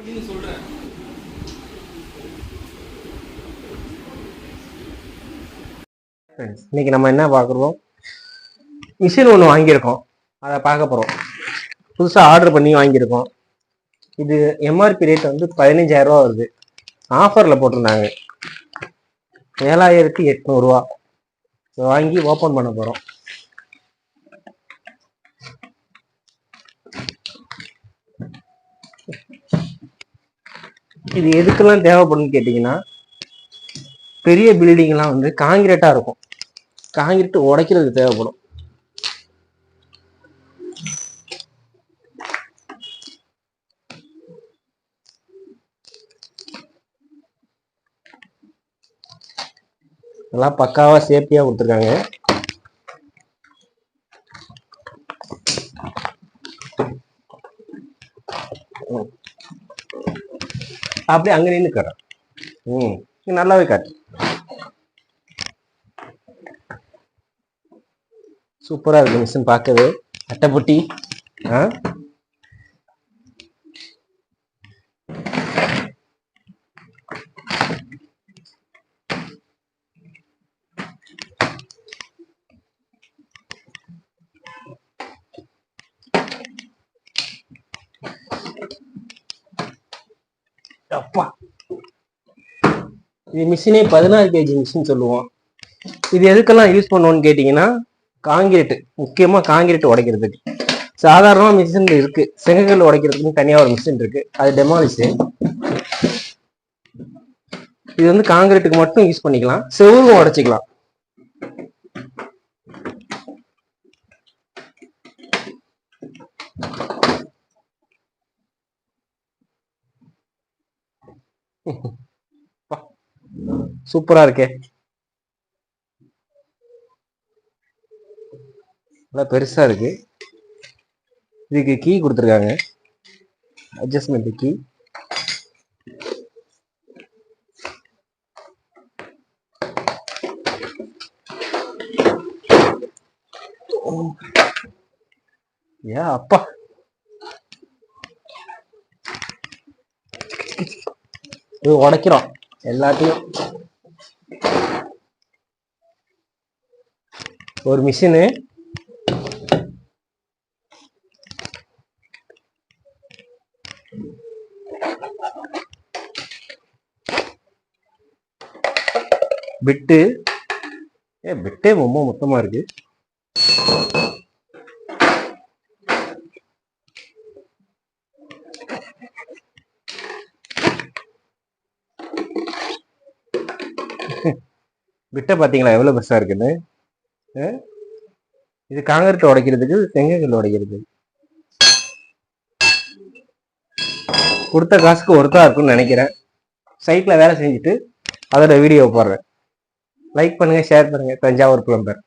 இன்னைக்கு நம்ம என்ன பார்க்குறோம், மிஷின் ஒன்று வாங்கியிருக்கோம், அதை பார்க்க போகிறோம். புதுசாக ஆர்டர் பண்ணி வாங்கியிருக்கோம். இது எம்ஆர்பி ரேட் வந்து 15,000 ரூபா வருது. ஆஃபரில் போட்டிருந்தாங்க 7,800 ரூபா. வாங்கி ஓப்பன் பண்ண போகிறோம். இது எதுக்கெல்லாம் தேவைப்படும்னு கேட்டிங்கன்னா, பெரிய பில்டிங்லாம் வந்து காங்கிரீட்டாக இருக்கும், காங்கிரீட் உடைக்கிறதுக்கு தேவைப்படும். எல்லாம் பக்காவா சேஃப்டியா கொடுத்துருக்காங்க. அப்படி அங்க நின்று காட்டுறேன். நல்லாவே காட்டு. சூப்பரா இருக்கு மிஷின் பார்க்கவே. அட்டைப்பொட்டி அப்பா, இது மிஷினே 16 kg மிஷின் சொல்லுவோம். இது எதுக்கெல்லாம் யூஸ் பண்ணுவோம்னு கேட்டீங்கன்னா, காங்கிரீட், முக்கியமா காங்கிரீட் உடைக்கிறதுக்கு. சாதாரணமா மிஷின் இருக்கு, செங்கல் உடைக்கிறதுக்கு தனியா ஒரு மிஷின் இருக்கு, அது டெமாலிஷ். இது வந்து காங்கிரீட்டுக்கு மட்டும் யூஸ் பண்ணிக்கலாம், செவுரும் உடைச்சிக்கலாம். சூப்பரா இருக்கே, நல்லா பெருசா இருக்கு. இதுக்கு கீ கொடுத்துருக்காங்க, அட்ஜஸ்ட்மெண்ட் கீ. ஏ அப்பா, இது உடைக்கிறோம் எல்லாத்தையும். ஒரு மிஷினு, பிட்டு, பிட்டே ரொம்ப மொத்தமா இருக்கு. பிட்டை பாத்தீங்களா எவ்வளவு பெருசா இருக்குன்னு. இது காங்கிரீட் உடைக்கிறதுக்கு, செங்கல் உடைக்கிறது. கொடுத்த காசுக்கு ஒருத்தா இருக்குன்னு நினைக்கிறேன். சைட்ல வேலை செஞ்சுட்டு அதோட வீடியோ போடுறேன். லைக் பண்ணுங்க, ஷேர் பண்ணுங்க. தஞ்சாவூர் பிளம்பர்.